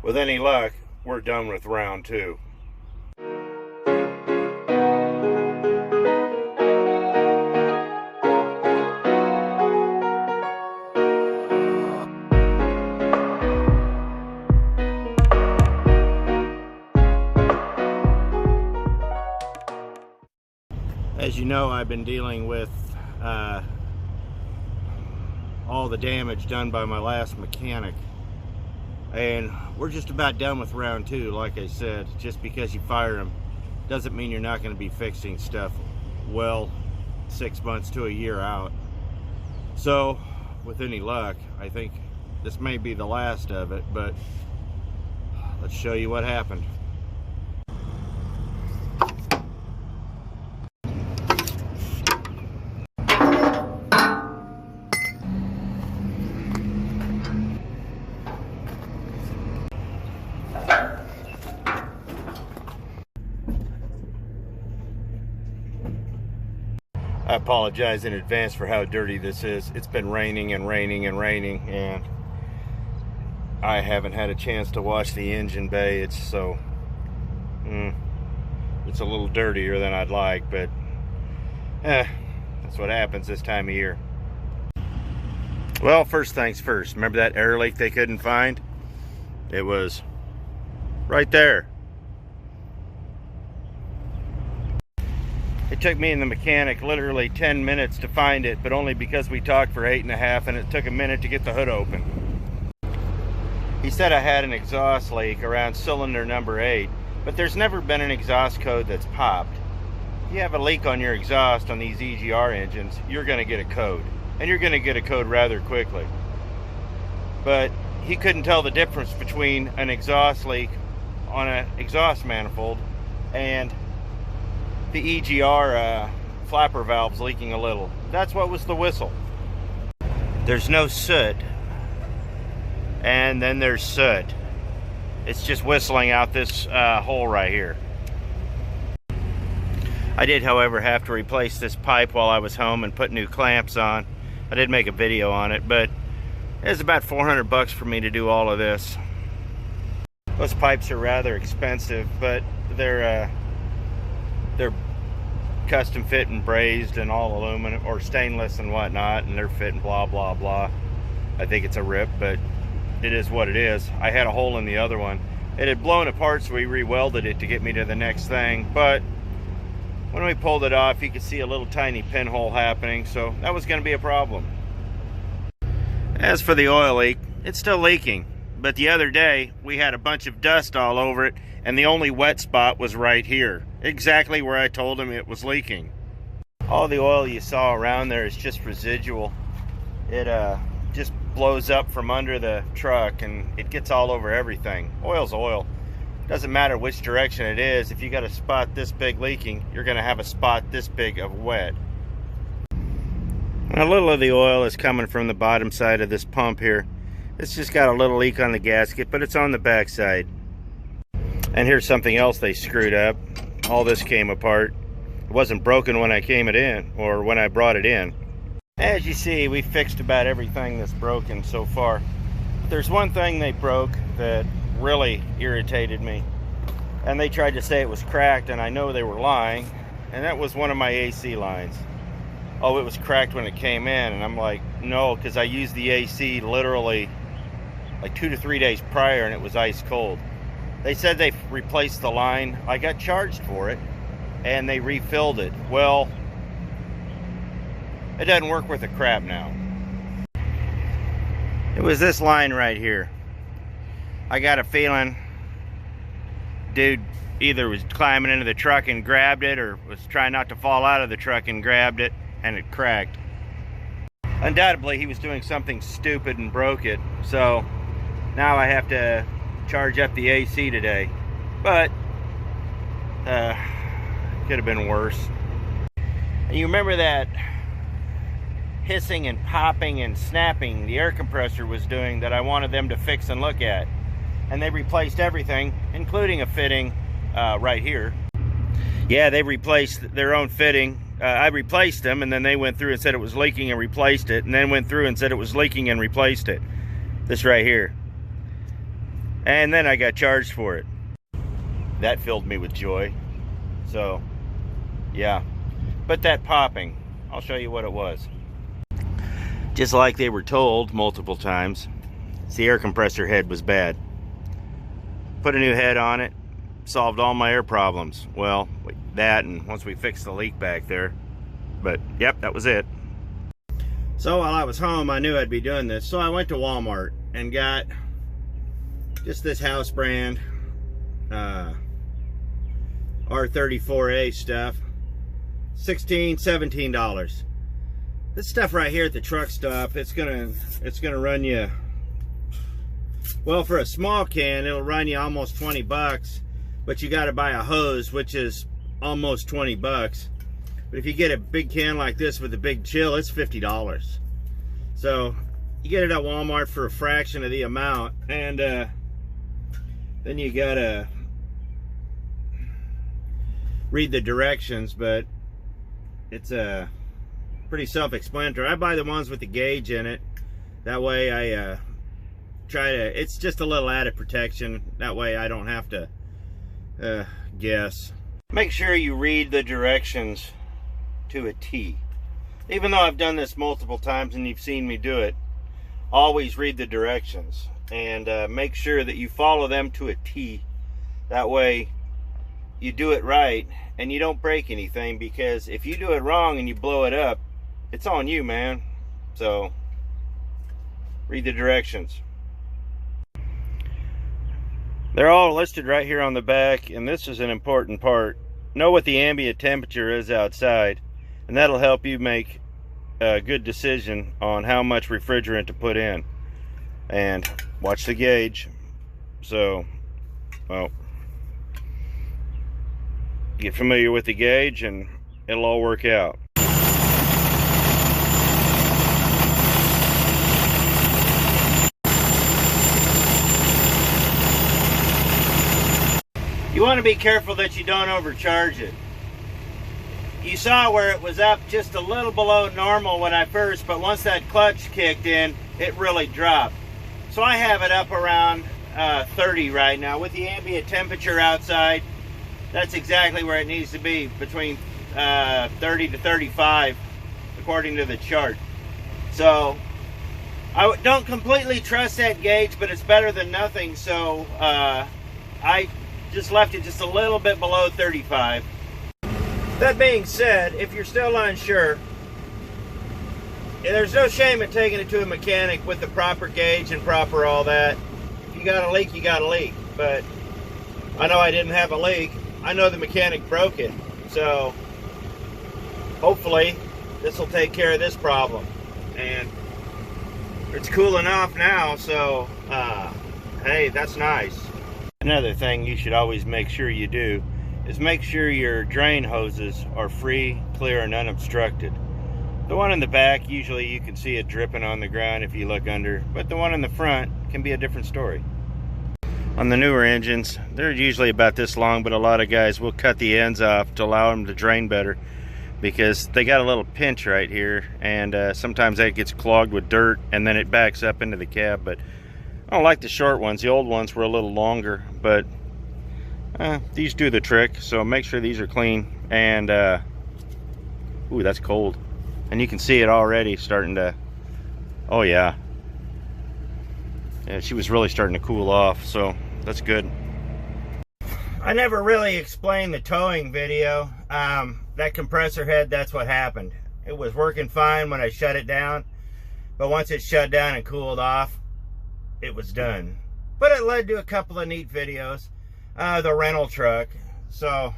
With any luck, we're done with round 2. As you know, I've been dealing with all the damage done by my last mechanic, and we're just about done with round 2. Like I said, just because you fire them doesn't mean you're not going to be fixing stuff well 6 months to a year out. So with any luck, I think this may be the last of it, but let's show you what happened. I apologize in advance for how dirty this is. It's been raining and raining and raining, and I haven't had a chance to wash the engine bay. It's so it's a little dirtier than I'd like, but that's what happens this time of year. Well, first things first, remember that air leak they couldn't find? It was right there. It took me and the mechanic literally 10 minutes to find it, but only because we talked for 8.5, and it took a minute to get the hood open. He said I had an exhaust leak around cylinder number 8, but there's never been an exhaust code that's popped. If you have a leak on your exhaust on these EGR engines, you're going to get a code, and you're going to get a code rather quickly. But he couldn't tell the difference between an exhaust leak on an exhaust manifold and the EGR flapper valves leaking a little. That's what was the whistle. There's no soot, and then there's soot. It's just whistling out this hole right here. I did, however, have to replace this pipe while I was home and put new clamps on. I did make a video on it, but it was about $400 for me to do all of this. Those pipes are rather expensive, but they're custom fit and brazed and all aluminum or stainless and whatnot, and they're fitting blah blah blah. I think it's a rip, but it is what it is. I had a hole in the other one. It had blown apart, so we re-welded it to get me to the next thing, but when we pulled it off, you could see a little tiny pinhole happening, so that was going to be a problem. As for the oil leak, it's still leaking, but the other day we had a bunch of dust all over it, and the only wet spot was right here, exactly where I told him it was leaking. All the oil you saw around there is just residual. It just blows up from under the truck, and it gets all over everything. Oil's oil. Doesn't matter which direction it is. If you got a spot this big leaking, you're going to have a spot this big of wet. And a little of the oil is coming from the bottom side of this pump here. It's just got a little leak on the gasket, but it's on the back side. And here's something else they screwed up. All this came apart. It wasn't broken when I came it in, or when I brought it in. As you see, we fixed about everything that's broken so far. There's one thing they broke that really irritated me, and they tried to say it was cracked, and I know they were lying, and that was one of my AC lines. Oh, it was cracked when it came in, and I'm like, no, because I used the AC literally like 2 to 3 days prior, and it was ice cold. They said they replaced the line. I got charged for it, and they refilled it. Well, it doesn't work worth a crap now. It was this line right here. I got a feeling dude either was climbing into the truck and grabbed it, or was trying not to fall out of the truck and grabbed it, and it cracked. Undoubtedly, he was doing something stupid and broke it, so now I have to charge up the AC today. But could have been worse. And you remember that hissing and popping and snapping the air compressor was doing that I wanted them to fix and look at? And they replaced everything, including a fitting right here. Yeah, they replaced their own fitting. I replaced them, and then they went through and said it was leaking and replaced it, and then went through and said it was leaking and replaced it. This right here. And then I got charged for it. That filled me with joy. So, yeah. But that popping, I'll show you what it was. Just like they were told multiple times, the air compressor head was bad. Put a new head on it, solved all my air problems. Well, that, and once we fixed the leak back there. But, yep, that was it. So while I was home, I knew I'd be doing this. So I went to Walmart and got just this house brand R34A stuff. $17 This stuff right here at the truck stop, it's gonna run you, well, for a small can it'll run you almost 20 bucks, but you got to buy a hose, which is almost 20 bucks. But if you get a big can like this with a big chill, it's $50. So you get it at Walmart for a fraction of the amount, and then you gotta read the directions, but it's pretty self-explanatory. I buy the ones with the gauge in it. That way I try to, it's just a little added protection. That way I don't have to guess. Make sure you read the directions to a T. Even though I've done this multiple times and you've seen me do it, always read the directions and make sure that you follow them to a T. That way you do it right and you don't break anything, because if you do it wrong and you blow it up, it's on you, man. So read the directions. They're all listed right here on the back, and this is an important part. Know what the ambient temperature is outside, and that'll help you make a good decision on how much refrigerant to put in. And watch the gauge. So, well, get familiar with the gauge and it'll all work out. You want to be careful that you don't overcharge it. You saw where it was up just a little below normal when I first, but once that clutch kicked in, it really dropped. So I have it up around 30 right now. With the ambient temperature outside, that's exactly where it needs to be, between 30 to 35, according to the chart. So I don't completely trust that gauge, but it's better than nothing. So I just left it just a little bit below 35. That being said, if you're still unsure, there's no shame in taking it to a mechanic with the proper gauge and proper all that. If you got a leak, you got a leak. But I know I didn't have a leak. I know the mechanic broke it. So hopefully this will take care of this problem. And it's cooling off now, so hey, that's nice. Another thing you should always make sure you do is make sure your drain hoses are free, clear, and unobstructed. The one in the back, usually you can see it dripping on the ground if you look under, but the one in the front can be a different story. On the newer engines, they're usually about this long, but a lot of guys will cut the ends off to allow them to drain better, because they got a little pinch right here, and sometimes that gets clogged with dirt and then it backs up into the cab. But I don't like the short ones. The old ones were a little longer, but these do the trick. So make sure these are clean. And ooh, that's cold, and you can see it already starting to, oh yeah, she was really starting to cool off, so that's good. I never really explained the towing video. That compressor head, that's what happened. It was working fine when I shut it down, but once it shut down and cooled off, it was done. But it led to a couple of neat videos. The rental truck. So,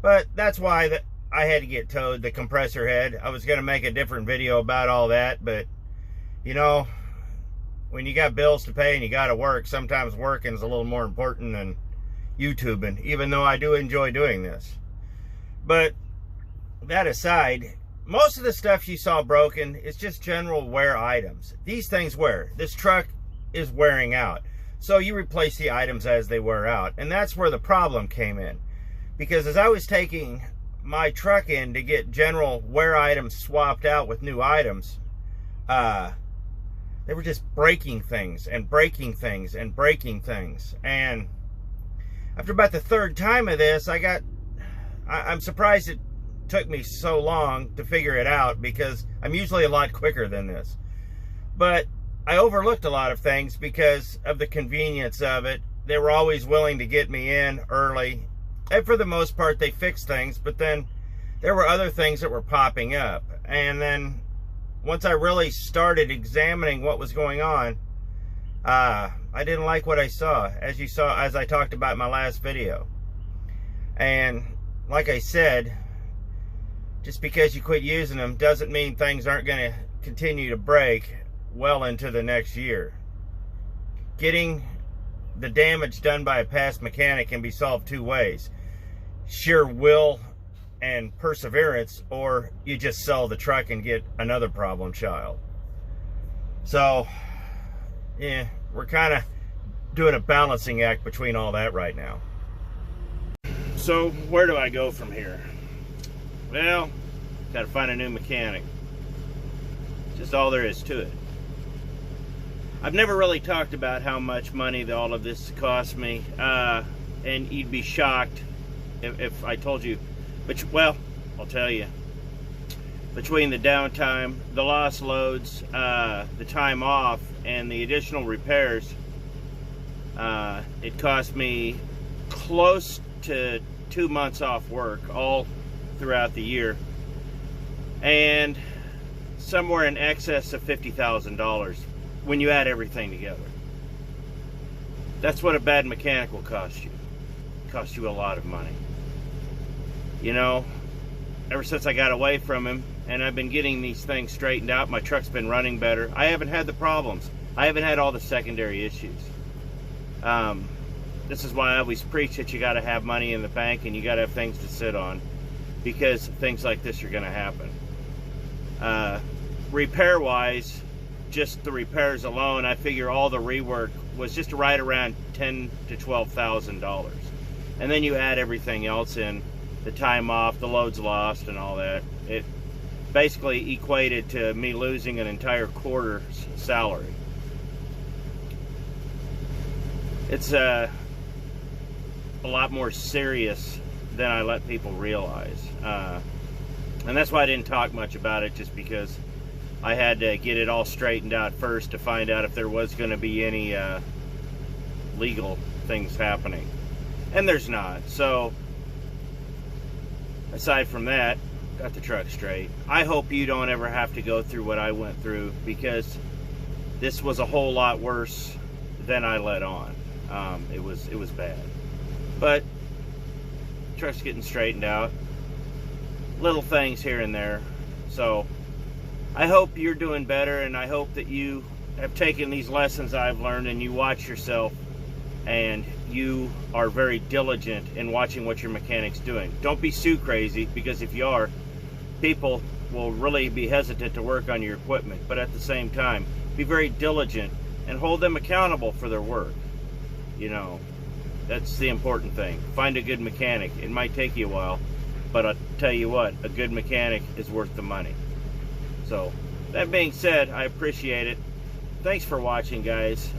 but that's why I had to get towed, the compressor head. I was going to make a different video about all that, but you know, when you got bills to pay and you got to work, sometimes working is a little more important than YouTubing, even though I do enjoy doing this. But that aside, most of the stuff you saw broken is just general wear items. These things wear. This truck is wearing out. So you replace the items as they wear out. And that's where the problem came in. Because as I was taking my truck in to get general wear items swapped out with new items, they were just breaking things and breaking things and breaking things. And after about the third time of this, I'm surprised it took me so long to figure it out, because I'm usually a lot quicker than this. But I overlooked a lot of things because of the convenience of it. They were always willing to get me in early. And for the most part, they fixed things, but then there were other things that were popping up. And then once I really started examining what was going on, I didn't like what I saw, as I talked about in my last video. And like I said, just because you quit using them doesn't mean things aren't going to continue to break well into the next year. Getting the damage done by a past mechanic can be solved two ways: sheer will and perseverance, or you just sell the truck and get another problem child. So yeah, we're kind of doing a balancing act between all that right now. So where do I go from here? Well, gotta find a new mechanic. Just all there is to it. I've never really talked about how much money all of this cost me, and you'd be shocked if I told you. But, well, I'll tell you. Between the downtime, the lost loads, the time off, and the additional repairs, it cost me close to 2 months off work all throughout the year, and somewhere in excess of $50,000 when you add everything together. That's what a bad mechanic will cost you. It costs you a lot of money. You know, ever since I got away from him and I've been getting these things straightened out, my truck's been running better. I haven't had the problems. I haven't had all the secondary issues. This is why I always preach that you got to have money in the bank and you got to have things to sit on, because things like this are going to happen. Repair wise, just the repairs alone, I figure all the rework was just right around $10,000 to $12,000, and then you add everything else in, the time off, the loads lost, and all that. It basically equated to me losing an entire quarter's salary. It's a lot more serious than I let people realize, and that's why I didn't talk much about it, just because I had to get it all straightened out first to find out if there was going to be any legal things happening, and there's not. So aside from that, got the truck straight. I hope you don't ever have to go through what I went through, because this was a whole lot worse than I let on. It was bad, but truck's getting straightened out. Little things here and there. So I hope you're doing better, and I hope that you have taken these lessons I've learned and you watch yourself, and you are very diligent in watching what your mechanic's doing. Don't be sue crazy, because if you are, people will really be hesitant to work on your equipment. But at the same time, be very diligent and hold them accountable for their work. You know, that's the important thing. Find a good mechanic. It might take you a while, but I'll tell you what, a good mechanic is worth the money. So that being said, I appreciate it. Thanks for watching, guys.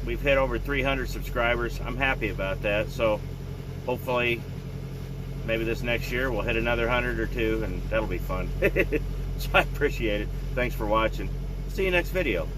We've hit over 300 subscribers. I'm happy about that. So hopefully maybe this next year we'll hit another 100 or 2, and that'll be fun. So I appreciate it. Thanks for watching. See you next video.